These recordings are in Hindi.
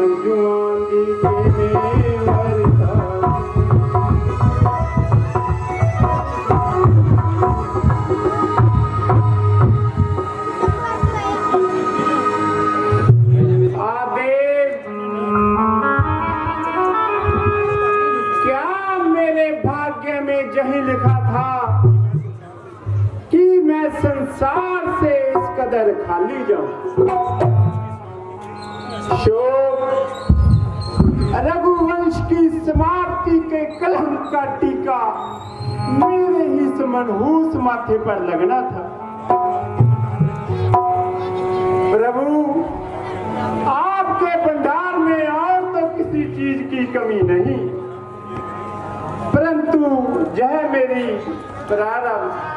जुआंगी के वरता यही लिखा था कि मैं संसार से इस कदर खाली जाऊं। शोक रघुवंश की समाप्ति के कलम का टीका मेरे ही मनहूस माथे पर लगना था। प्रभु, आपके भंडार में और तो किसी चीज की कमी नहीं, परंतु यह मेरी प्रारब्ध।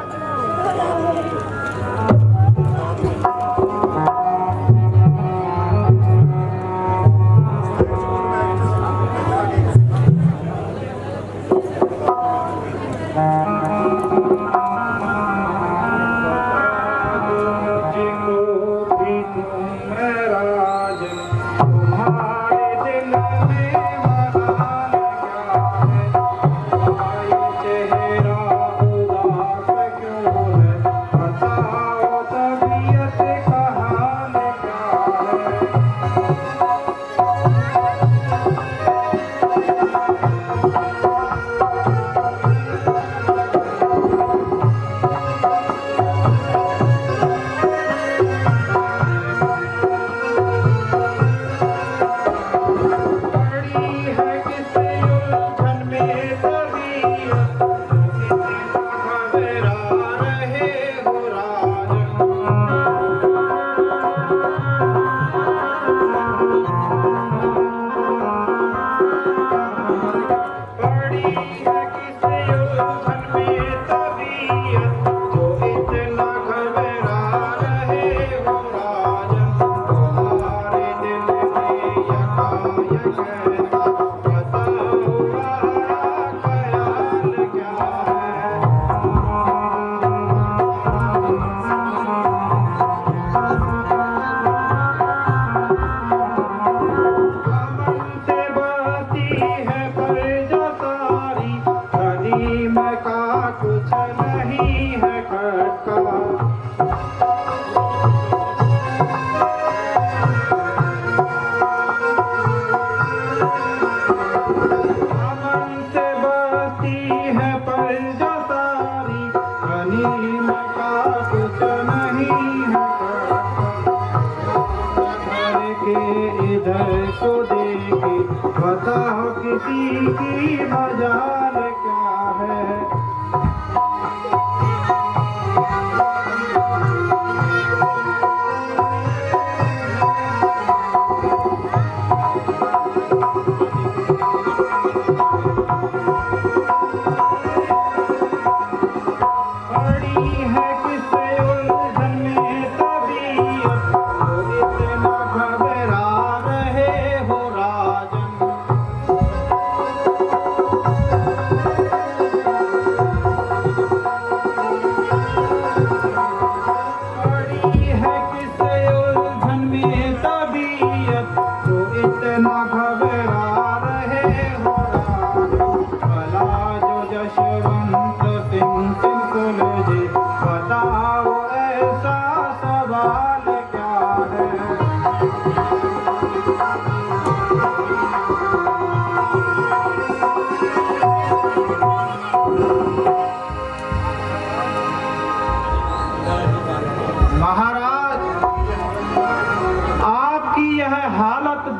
किसी की मजाल क्या है।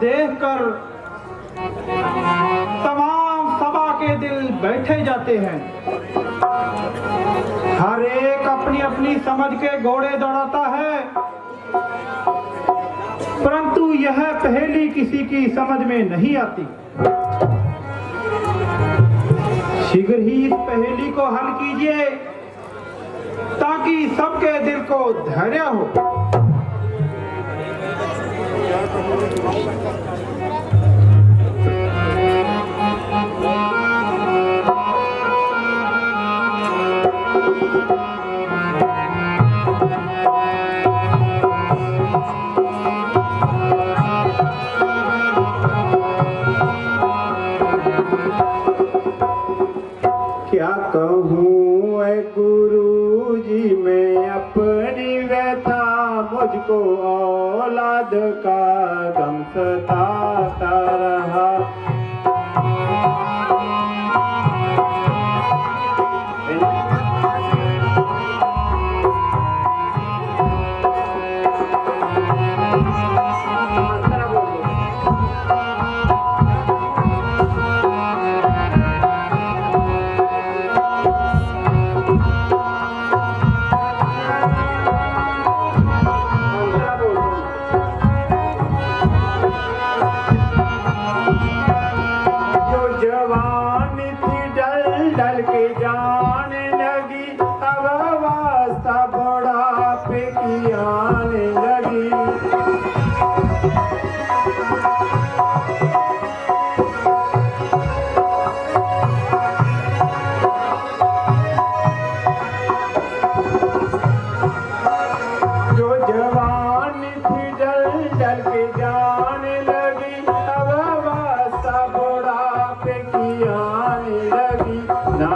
देखकर तमाम सभा के दिल बैठे जाते हैं। हर एक अपनी अपनी समझ के घोड़े दौड़ाता है, परंतु यह पहेली किसी की समझ में नहीं आती। शीघ्र ही इस पहेली को हल कीजिए ताकि सबके दिल को धैर्य हो। मैं अपनी व्यथा, मुझको औलाद का गम सताता रहा। ढल के जाने लगी, अब वास्ता बुढ़ापे की आने लगी। जो जवानी थी ढल के जाने लगी, अब वास्ता बुढ़ापे की आने लगी। ना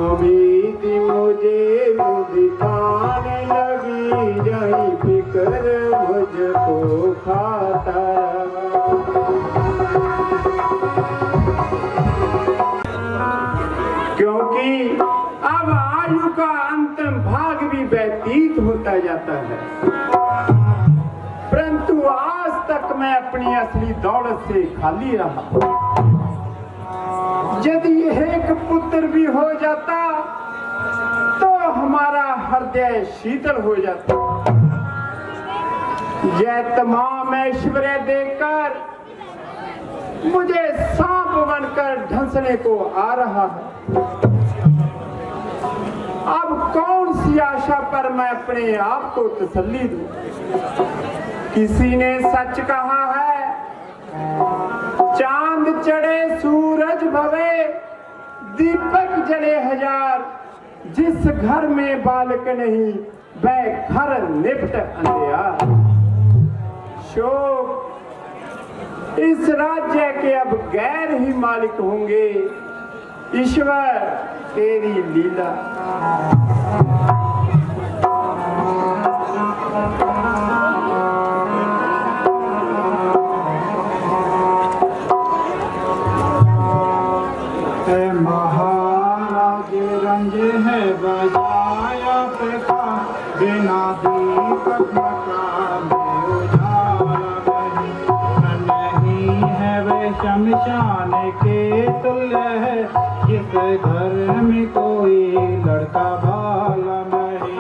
उम्मीदी मुझे दिखाने लगी, यही फिक्र मुझको खाता। क्योंकि अब आयु का अंतिम भाग भी व्यतीत होता जाता है, परंतु आज तक मैं अपनी असली दौलत से खाली रहा। यदि एक पुत्र भी हो जाता तो हमारा हृदय शीतल हो जाता। यह तमाम ऐश्वर्य देकर मुझे सांप बनकर ढंसने को आ रहा है। अब कौन सी आशा पर मैं अपने आप को तसल्ली दूं? किसी ने सच कहा है, चांद चढ़े सूरज भवे, दीपक जले हजार, जिस घर में बालक नहीं वह घर निपट अंधियार। शोक इस राज्य के अब गैर ही मालिक होंगे, ईश्वर तेरी लीला। महाराज रंज है बजाया प्रखा, बिना दीपक मकान में उजाला नहीं है। वे शमशान के तुल्य है, जिस घर में कोई लड़का भाला नहीं।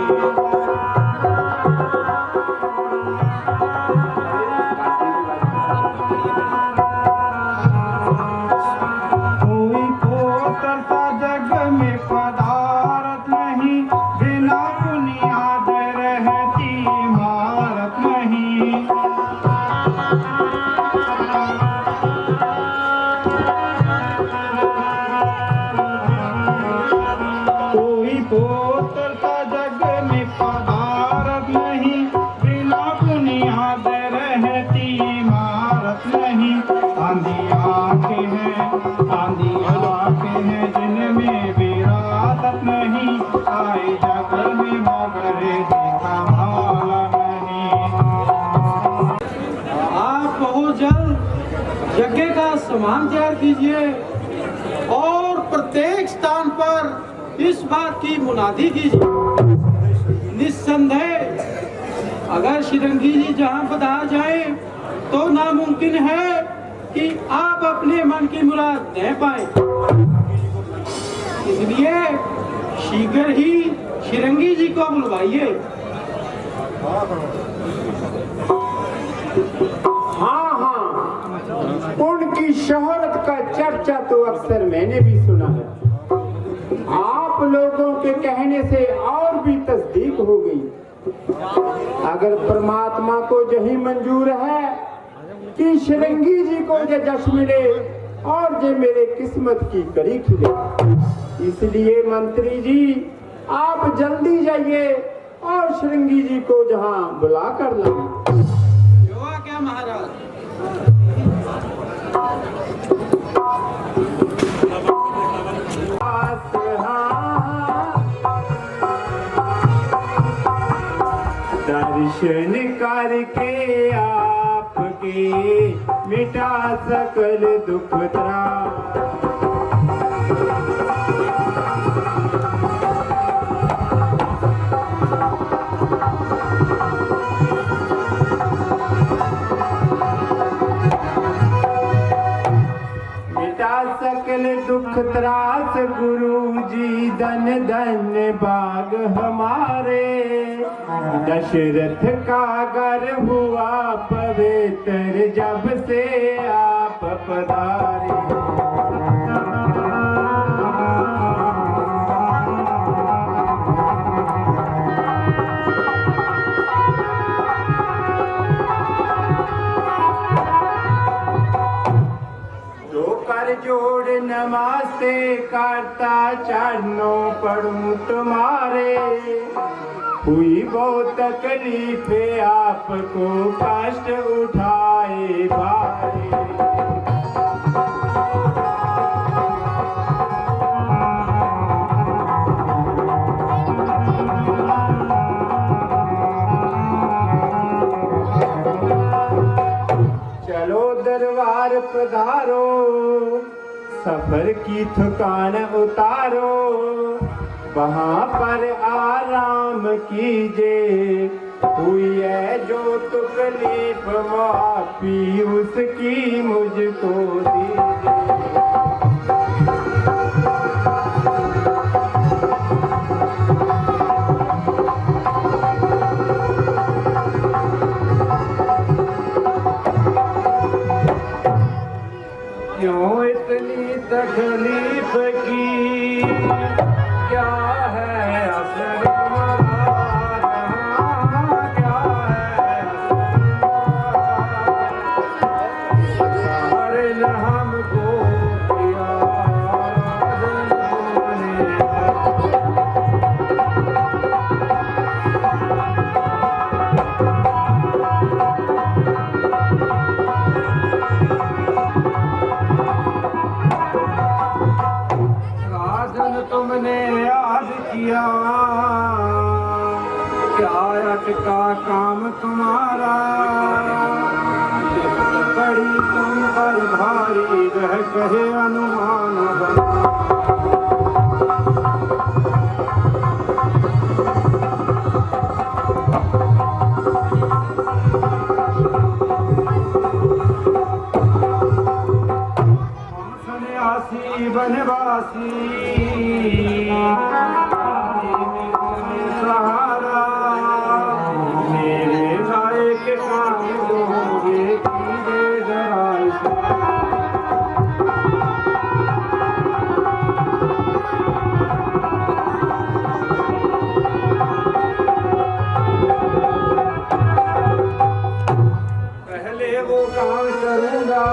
यज्ञ का सामान तैयार कीजिए और प्रत्येक स्थान पर इस बात की मुनादी कीजिए। निस्संदेह अगर श्रीरंगी जी जहाँ पधार जाए तो नामुमकिन है कि आप अपने मन की मुराद दे पाए। इसलिए शीघ्र ही श्रीरंगी जी को बुलवाइए। उनकी शोहरत का चर्चा तो अक्सर मैंने भी सुना है। आप लोगों के कहने से और भी तस्दीक हो गई। अगर परमात्मा को यही मंजूर है कि श्रीरंगी जी को ये जश मिले और ये मेरे किस्मत की कड़ी खिले, इसलिए मंत्री जी आप जल्दी जाइए और श्रीरंगी जी को जहां बुला कर लाइए। क्या महाराज? हाँ दर्शन करके आपके मिटा सकल दुख त्रास। सकल दुख त्रास गुरु जी धन धन बाग हमारे। दशरथ का घर हुआ पवित्र जब से आप पधारे। जोड़ नमस्ते करता चरणों पढ़ूं तुम्हारे। हुई बहुत तकलीफ आपको कष्ट उठाए भारे। चलो दरबार पधारो, सफर की थकान उतारो। वहाँ पर आराम कीजिए, हुई है जो तकलीफ माफी उसकी मुझको दीजिए। क्यों इतनी तकलीफ की, क्या है असर हमारा, क्या है असर हमको किया तुमने याद किया, क्या अटका काम तुम्हारा। बड़ी तुम पर भारी रह कहे अनुमान बना। सन्यासी बनवासी सहारा, मेरे लाए के काम दोगे कीजिए जरा पहले वो काम करूँगा,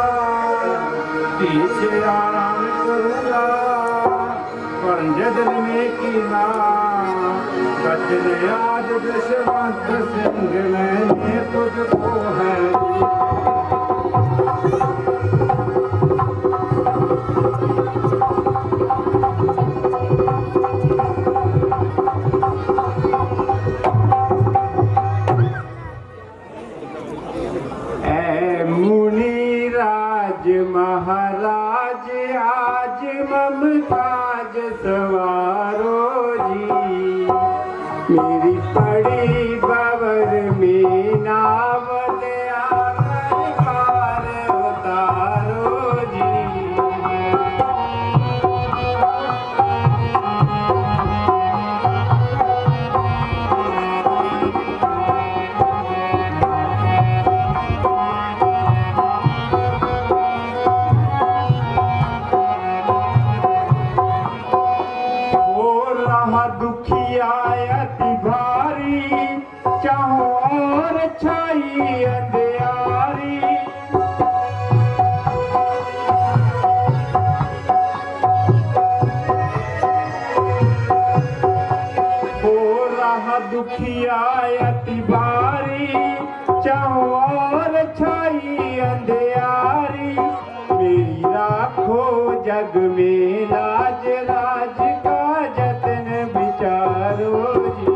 पीछे आराम करूँगा। पंजदल में कीना बचने आज दशवंत सिंह मैंने तुझको है। मुनि राज महाराज आज ममताज सवारो जी। मेरी पड़ी बवर में नावल आकर पार उतारो जी। दुखिया अति भारी, चाहो और छाई अंधियारी। हो रहा दुखिया अति भारी, चाहो और छाई अंधियारी। मेरी राखो जग में लाज, राज का जतन विचारो जी।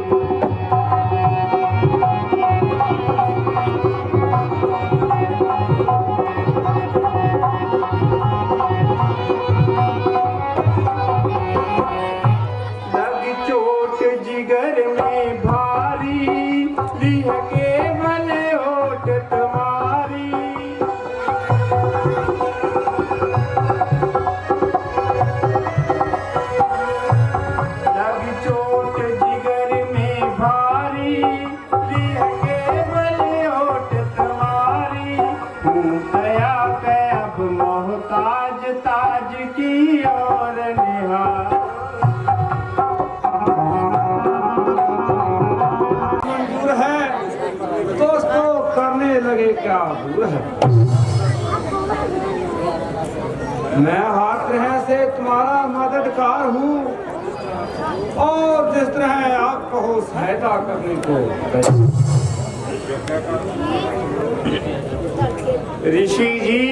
क्या हुआ है? मैं हाथ ग्रह से तुम्हारा मददगार हूँ और जिस तरह आप कहो सहायता करने को। ऋषि जी,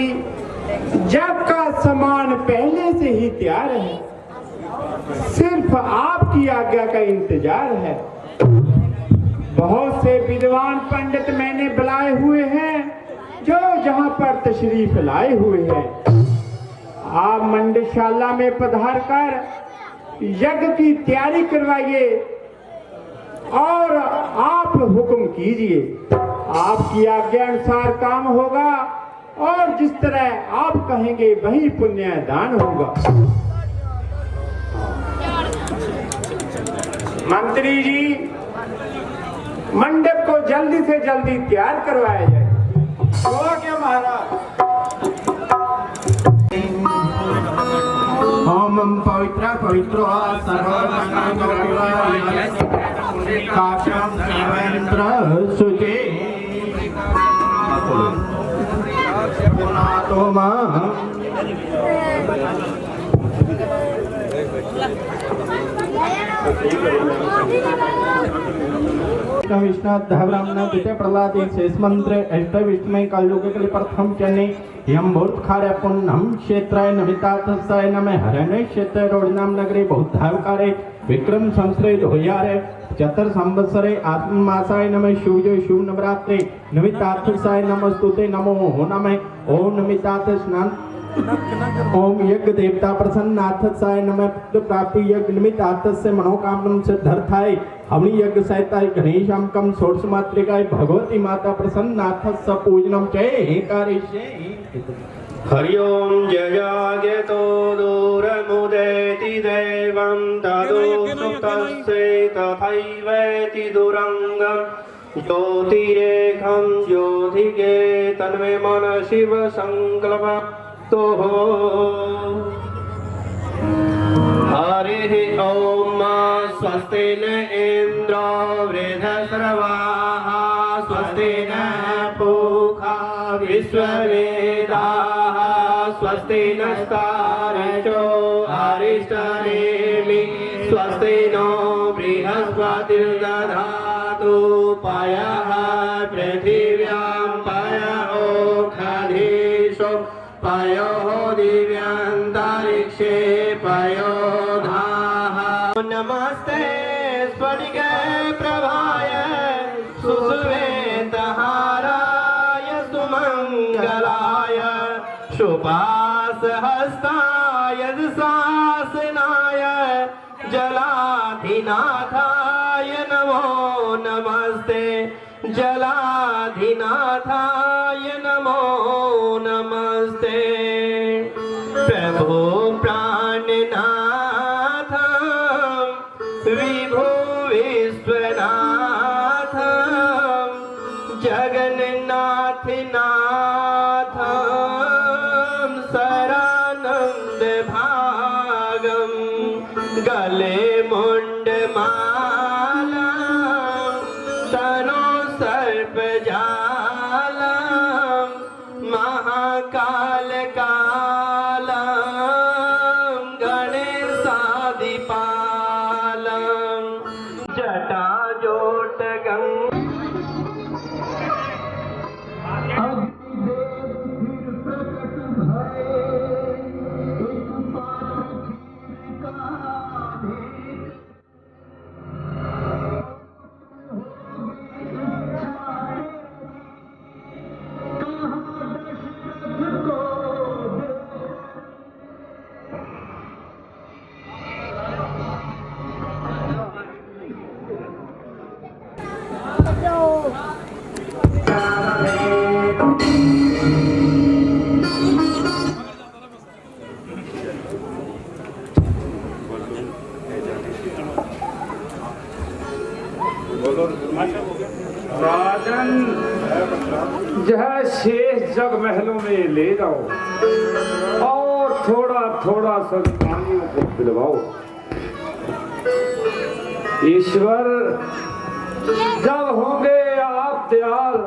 जग का सामान पहले से ही तैयार है, सिर्फ आपकी आज्ञा का इंतजार है। बहुत से विद्वान पंडित मैंने बुलाए हुए हैं जो जहां पर तशरीफ लाए हुए हैं। आप मंडशाला में पधार कर यज्ञ की तैयारी करवाइए और आप हुक्म कीजिए। आपकी आज्ञा अनुसार काम होगा और जिस तरह आप कहेंगे वही पुण्यदान होगा। मंत्री जी, मंडप को जल्दी से जल्दी तैयार करवाया जाए। हुआ क्या महाराज? ओम पवित्र पवित्रो सर्वमंगलकाक्षं देवेन्द्र सुचे पुनातो विष्णु द्वितीय प्रहलाद शेष मंत्र अष्ट विष्णु कलयुग कलि प्रथम चने यम भूत खारे पुण्यम क्षेत्राय नमितातसाय नमः हरणे क्षेत्र रोडनाम नगरे बौद्धावकारे विक्रम संश्रय होयारे चतर संवत्सरे आत्ममासाय नमः शिवजय शिव नवरात्रे नमितातसाय नमस्तुते नमो नमः ओम नमितात स्नान ओम यज्ञ देवता प्रसन्नाथसाय नमः पुत्र प्राप्ति यज्ञ निमित्त आतस्य मनोकामना सिद्ध्यर्थाय हवनि यज्ञ सहिताय गणेशम कम षोडश मात्रिकाय भगवती माता प्रसन्नाथस्य पूजनम जय करिष्ये। हरि ओम जयागतो दूरमुदेति देवं तदो सुप्तस्य तथैवेति दुरंगं ज्योतिरेखं ज्योतिगे तन्मे मन शिव संकल्प तो हरि ओम स्वस्ति न इंद्रो वृद्धश्रवाः स्वस्ति न पूषा विश्ववेदाः स्वस्ति नस्तारचो अरिष्टनेमि स्वस्ति नो बृहस्पतिर्दधातु पयः पृथिव्यां पयो खधीशो पयो दिव्यान्तरिक्षे पयो धाः नमस्ते स्फटिक प्रभाय सुश्वेतहाराय सुमङ्गलाय शुभासहस्ताय शासनाय जलाधिनाथाय नमो नमस्ते जलाधिनाथाय नमो नमस्ते प्रभो प्राणनाथ विभो विश्वनाथ जगन्नाथ नाथ सरानंद भागम गले मुंडमाला तनो सर्पजाला महाकाल कालम गणेशादिपालम जटा जोट राजन, यह शेष जग महलों में ले जाओ और थोड़ा थोड़ा संतानियों को पिलवाओ। ईश्वर जब होंगे आप दयाल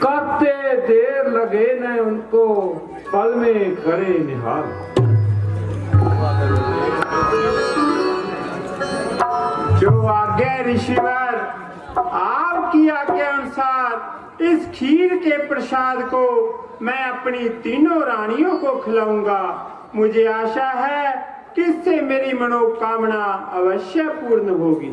करते देर लगे न उनको पल में करे निहाल। जो आज्ञा ऋषिवर, आपकी आज्ञा अनुसार इस खीर के प्रसाद को मैं अपनी तीनों रानियों को खिलाऊंगा। मुझे आशा है कि इससे मेरी मनोकामना अवश्य पूर्ण होगी।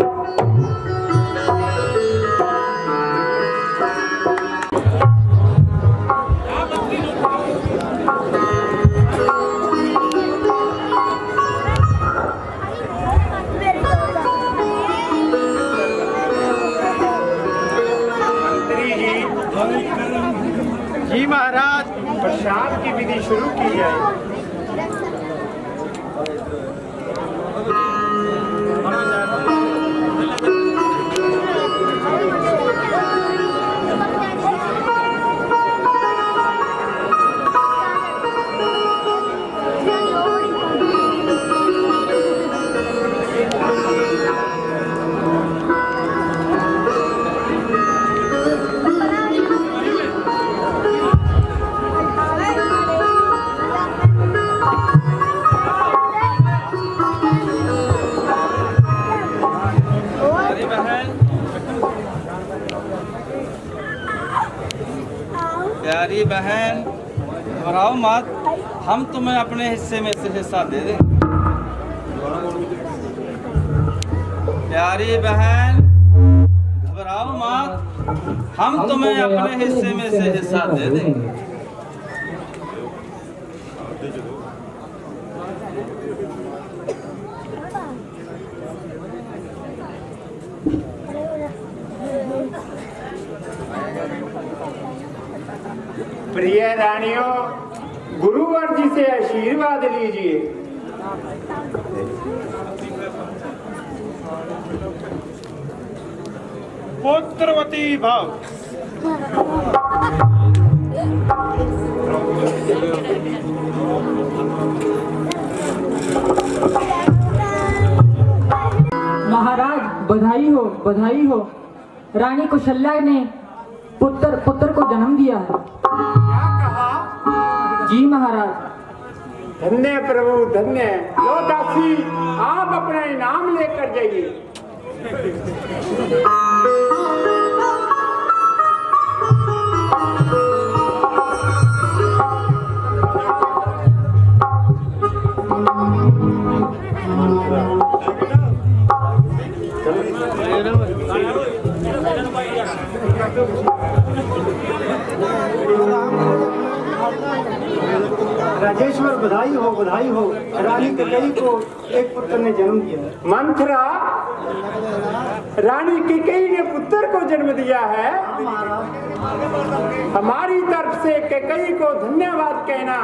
जी महाराज, प्रसाद की विधि शुरू की जाए। प्यारी बहन, घबराओ मत, हम तुम्हें अपने हिस्से में से हिस्सा दे दें। प्यारी बहन, घबराओ मत, हम तुम्हें अपने हिस्से में से हिस्सा दे देंगे। प्रिय रानियों, गुरुवर जी से आशीर्वाद लीजिए। पुत्रवती भव। महाराज बधाई हो, बधाई हो। रानी कौशल्या ने पुत्र को जन्म दिया है। क्या कहा? जी महाराज। धन्य प्रभु धन्य। लो दासी, आप अपना इनाम लेकर जाइए। राजेश्वर बधाई हो, बधाई हो। रानी कैकेयी को एक पुत्र ने जन्म दिया। मंथरा, रानी कैकेयी ने पुत्र को जन्म दिया है। हमारी तरफ से कैकेयी को धन्यवाद कहना।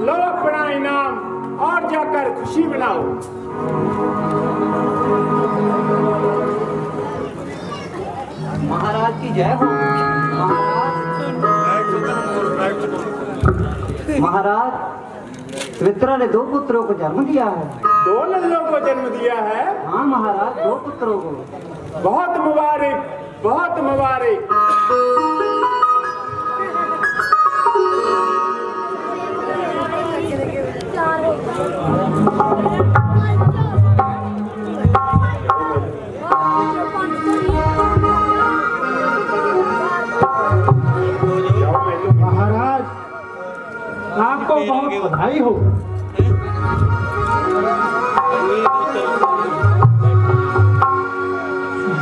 लो अपना इनाम और जाकर खुशी मनाओ। महाराज की जय हो। महाराज, सुमित्रा ने 2 पुत्रों को जन्म दिया है। 2 लल्लों को जन्म दिया है। हाँ महाराज, 2 पुत्रों को। बहुत मुबारक, बहुत मुबारक। महाराज, आपको बहुत बधाई हो।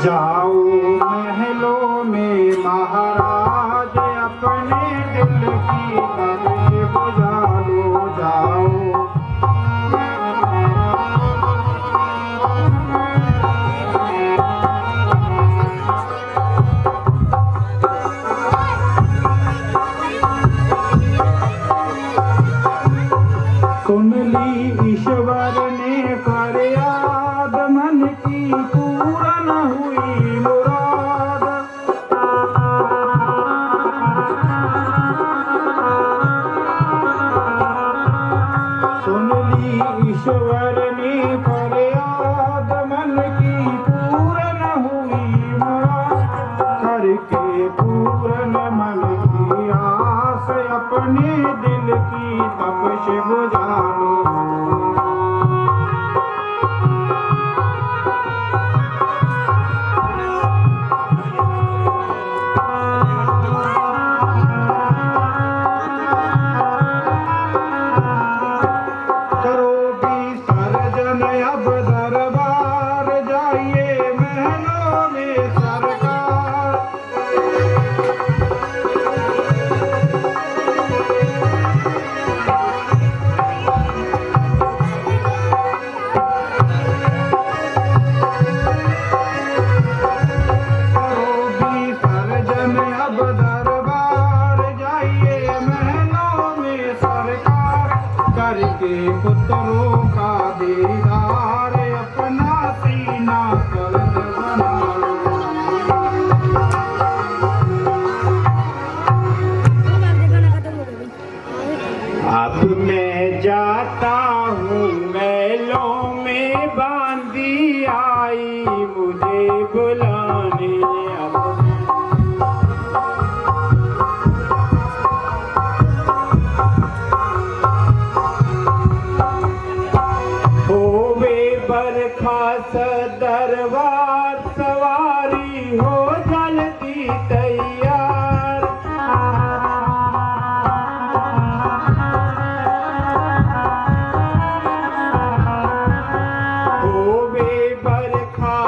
जाओ महलों में महाराज, अपने दिल की बातें बुझा लो। जाओ सुन ली ईश्वर ने फरियाद, मन की पूरन हुई मुराद। सुन ली ईश्वर ने फरियाद, मन की पूरन हुई मुराद। करके पूरन मन की बुलाने अपने। होवे बरखा दरबार सवारी हो जल्दी तैयार। होवे बरखा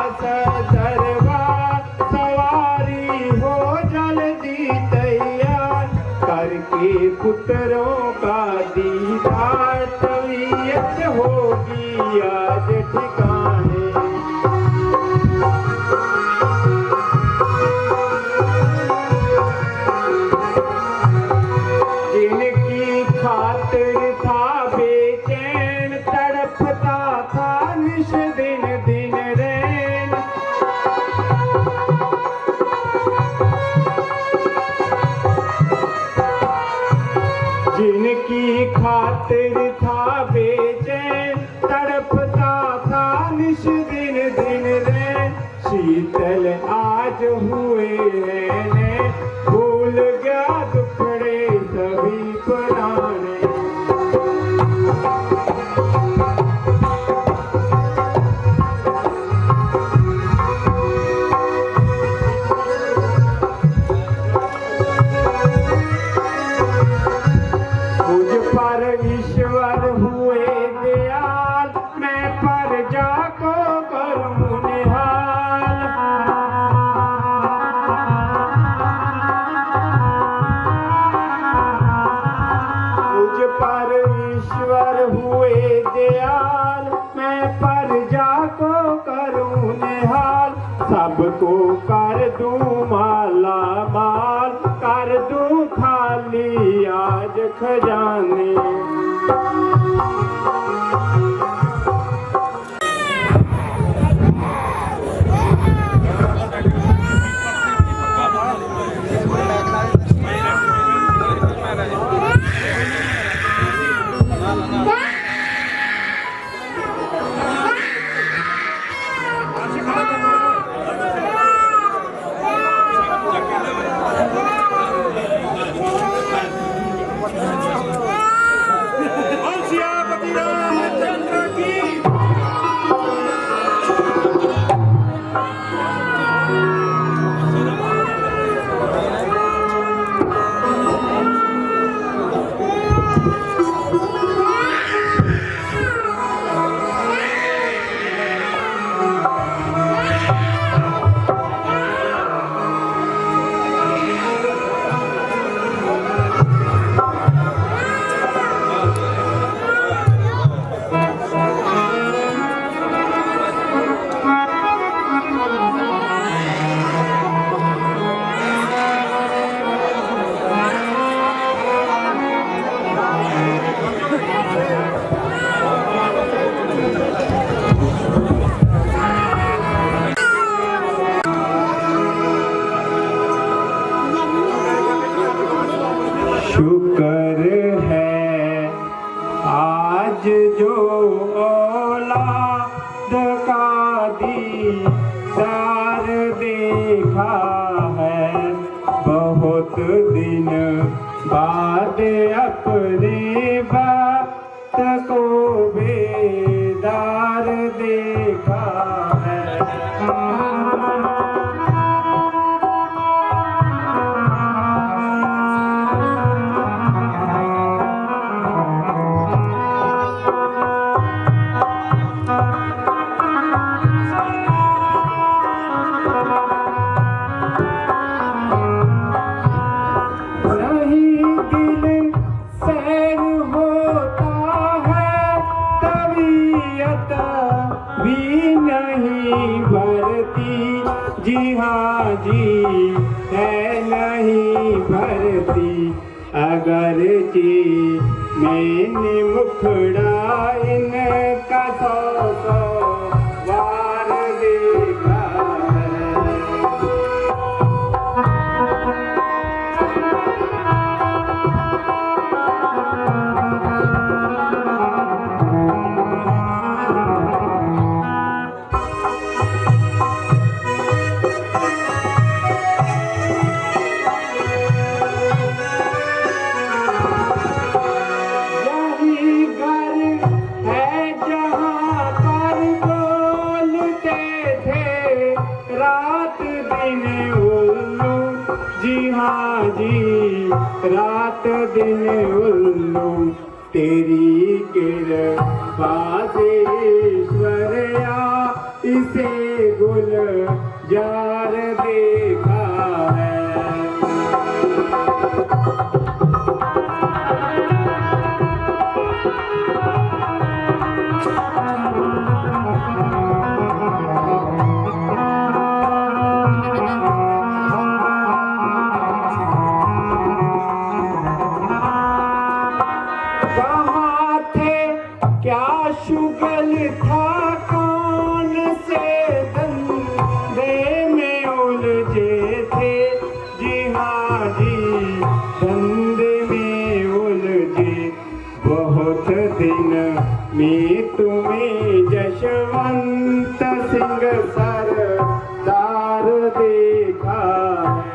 दरबार सवारी हो जल्दी तैयार। करके पुत्रों का दीदार तबीयत होगी आज ठिकाने। जिनकी खातिर था बेचैन तड़पता था निश दिन दिन रैन। जिनकी खातिर था बेचैन तड़पता था निश दिन दिन रैन। शीतल आज हुए हैं भूल गया दुखड़े सभी पुराने। मुझ पर ईश्वर हुए दयाल मैं प्रजा को करूं निहाल। मुझ पर ईश्वर हुए दयाल मैं प्रजा को करूं निहाल। सबको कर दूं माला माल कर दूं खाली आज खजाने। शुक्र है आज जो औलाद का दीदार देखा है। बहुत दिन बाद अपने बात को बेदार देखा है। भी नहीं भरती जी हाँ जी है नहीं भरती। अगर जी मैंने मुखड़ा इनका 100 बार देखा है। दिन उल्लू, जी हाँ जी, रात दिन उल्लू, तेरी कृपा से ईश्वरया इसे गुलजार देखा है। कहाँ थे क्या शुगल था, कौन से धंधे में उलझे थे, जी हाँ जी, धंधे में उलझे, बहुत दिन में तुम्हें जशवंत सिंह सरदार देखा है।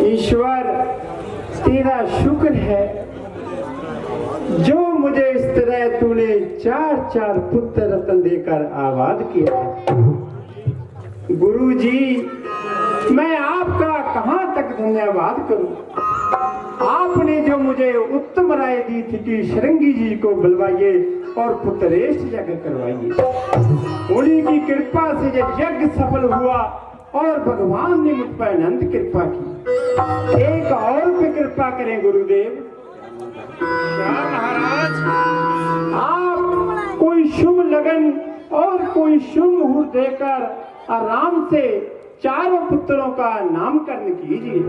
ईश्वर तेरा शुक्र है जो मुझे इस तरह तूने 4 पुत्र रत्न देकर आबाद किया है। गुरु जी, मैं आपका कहां तक धन्यवाद करूं। आपने जो मुझे उत्तम राय दी थी कि श्रृंगी जी को बुलवाइए और पुत्रेष्ठ यज्ञ करवाइए, उन्हीं की कृपा से यह यज्ञ सफल हुआ और भगवान ने मुझ पर अनंत कृपा की। एक और पे कृपा करें गुरुदेव। महाराज, आप कोई शुभ लगन और कोई शुभ मुहूर्त देकर आराम से 4 पुत्रों का नामकरण कीजिए।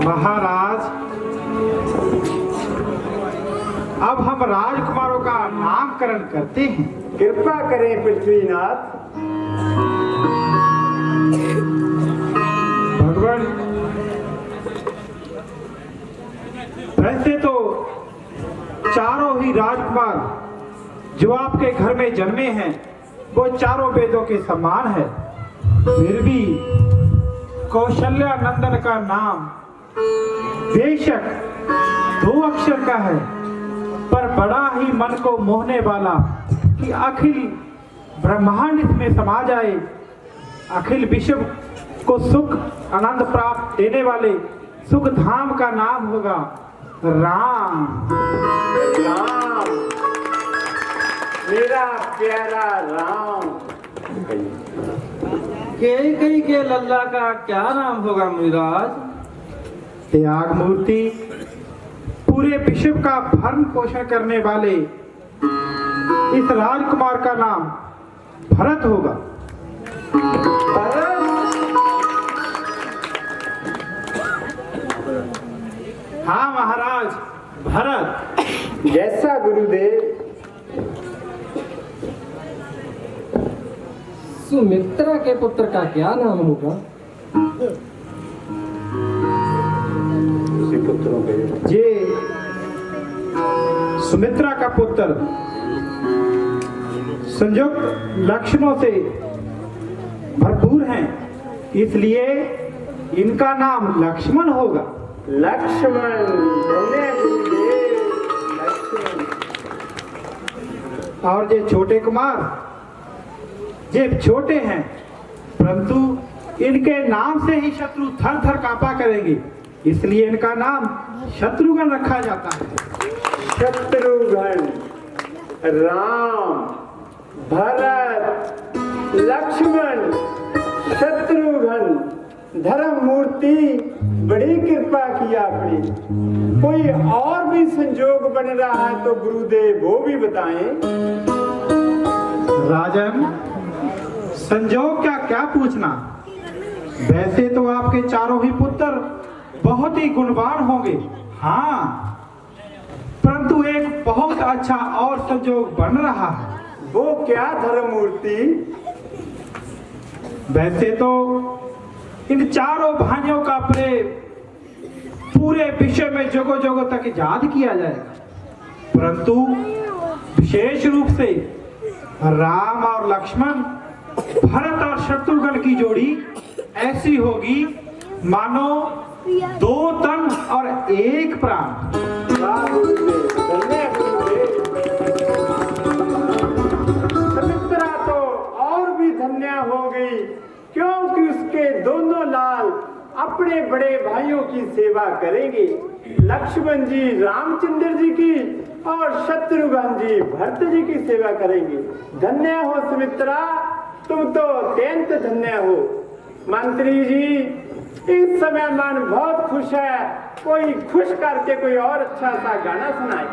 महाराज, अब हम राजकुमारों का नामकरण करते हैं। कृपा करें पृथ्वीनाथ। भगवान, वैसे तो चारों ही राजकुमार जो आपके घर में जन्मे हैं वो चारों वेदों के समान है, फिर भी कौशल्या नंदन का नाम बेशक 2 अक्षर का है, पर बड़ा ही मन को मोहने वाला कि अखिल ब्रह्मांड इसमें समा जाए, अखिल विश्व को सुख आनंद प्राप्त देने वाले सुख धाम का नाम होगा राम। राम, मेरा प्यारा राम। कई के लल्ला का क्या नाम होगा मुनिराज? त्याग मूर्ति, पूरे विश्व का भरण पोषण करने वाले इस राजकुमार का नाम भरत होगा। हाँ महाराज, भरत। जैसा गुरुदेव। सुमित्रा के पुत्र का क्या नाम होगा? ये सुमित्रा का पुत्र संयुक्त लक्षणों से भरपूर हैं, इसलिए इनका नाम लक्ष्मण होगा। लक्ष्मण, लक्ष्मण। और ये छोटे कुमार, ये छोटे हैं परंतु इनके नाम से ही शत्रु थर थर कांपा करेंगे, इसलिए इनका नाम शत्रुघ्न रखा जाता है। शत्रुघ्न, राम, भरत, लक्ष्मण, शत्रुघ्न, धर्म मूर्ति, बड़ी कृपा की आपने। कोई और भी संजोग बन रहा है तो गुरुदेव वो भी बताएं। राजन, संजोग क्या क्या पूछना, वैसे तो आपके चारों ही पुत्र बहुत ही गुणवान होंगे, हाँ, परंतु एक बहुत अच्छा और संजोग बन रहा है। वो क्या धर्ममूर्ति? वैसे तो इन चारों भाइयों का प्रेम पूरे विश्व में जगह जगह तक याद किया जाएगा, परंतु विशेष रूप से राम और लक्ष्मण, भरत और शत्रुघ्न की जोड़ी ऐसी होगी मानो 2 तन और 1 प्राण। वाह गुरुदेव, धन्य गुरुदेव। सुमित्रा तो और भी धन्य हो गई, क्योंकि उसके दोनों लाल अपने बड़े भाइयों की सेवा करेंगे। लक्ष्मण जी रामचंद्र जी की और शत्रुघ्न जी भरत जी की सेवा करेंगे। धन्य हो सुमित्रा, तुम तो अत्यंत धन्य हो। मंत्री जी, इस समय मन बहुत खुश है, कोई खुश करके कोई और अच्छा सा गाना सुनाए।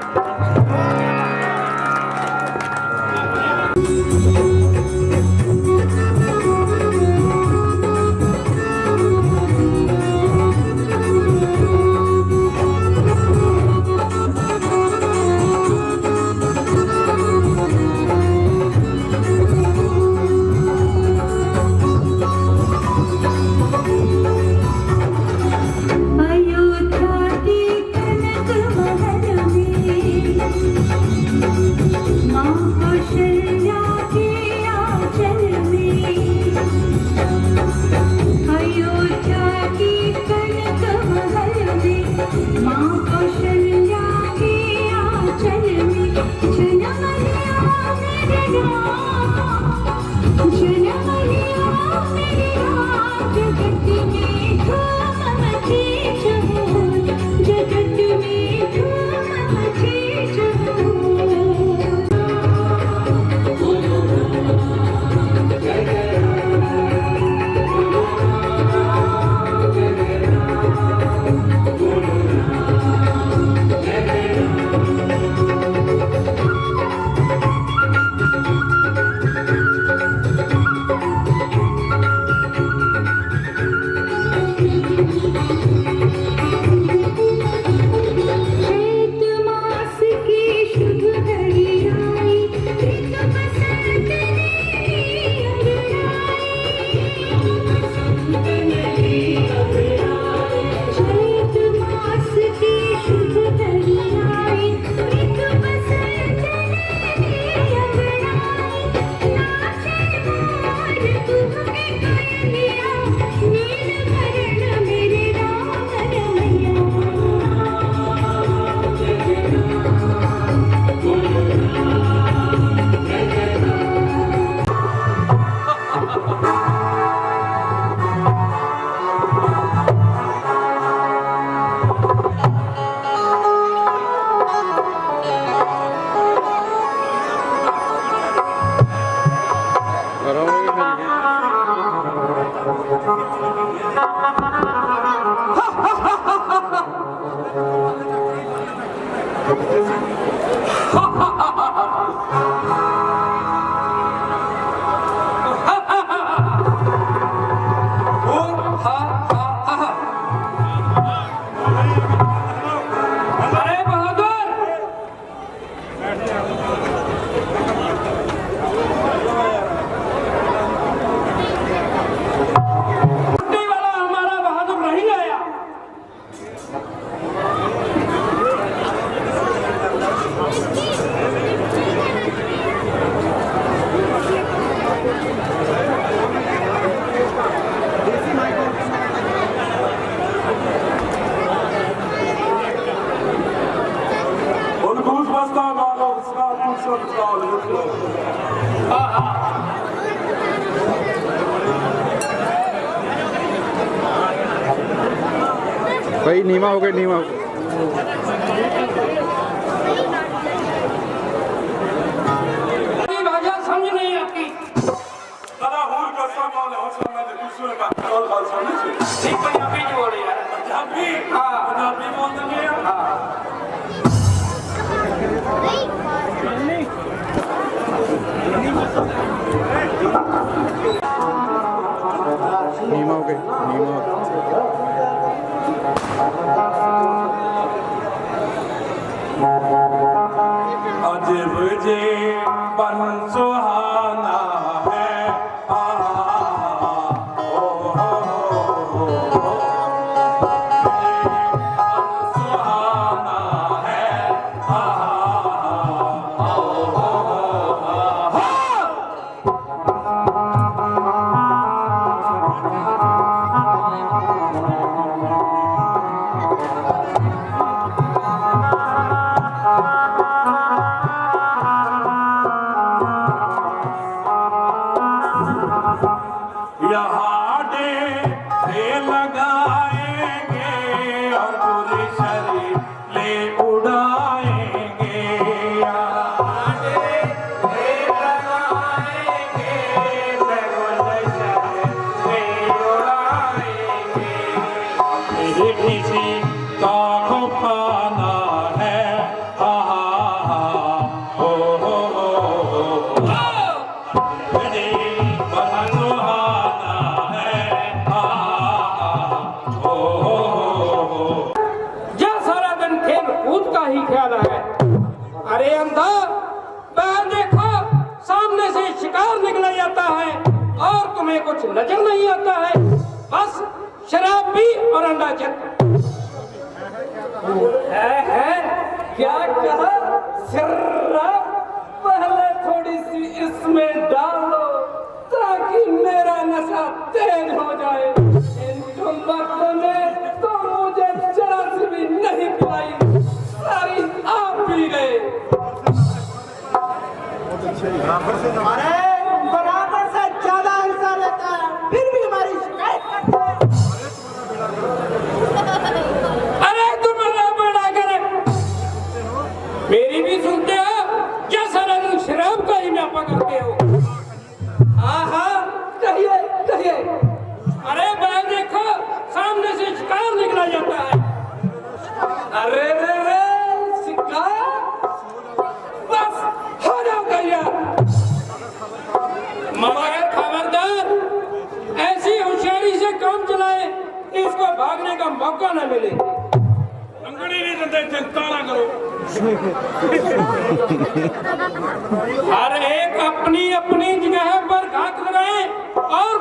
भाई नीमा हो गए, नीमा हो गए। समझ नहीं आती। ठीक पंजाबी जो बोले यार, पंजाबी पंजाबी बोल देंगे नीमा हो गए, नीमा हो गए। बुझे बन सुहाना है यहाँ से लगाएंगे और पूरी शरीर ले उड़ाएंगे यहाँ से लगाएंगे पूरी शरीर ले उड़ाएंगे मेरे किसी का पाना है हो सारा दिन खेल कूद का ही ख्याल है। अरे अंधा, बाहर देखो, सामने से शिकार निकला जाता है और तुम्हें कुछ नजर नहीं आता है। बस शराब पी और अंडा चट। है क्या कहा? शराब पहले थोड़ी सी इसमें डालो ताकि मेरा नशा तेज हो जाए। इन वक्तों में तो मुझे जरा सी भी नहीं पिलाई, सारी आप पी गए। अरे बराबर से ज्यादा हिस्सा लेता है, फिर भी हमारी शिकायत करता है। अरे तुम बड़ा करे, मेरी भी सुनते हो क्या? सारा दिन शराब का ही नापा करते हो। कहिए कहिए। अरे बाहर देखो, सामने से शिकार निकला जाता है। अरे रे रे, शिकार बस हो जाओ तैयार। मगर खबरदार, ऐसी होशियारी से काम चलाए कि इसको भागने का मौका न मिले। अंगड़ी नहीं देते, ताला करो। हर एक अपनी अपनी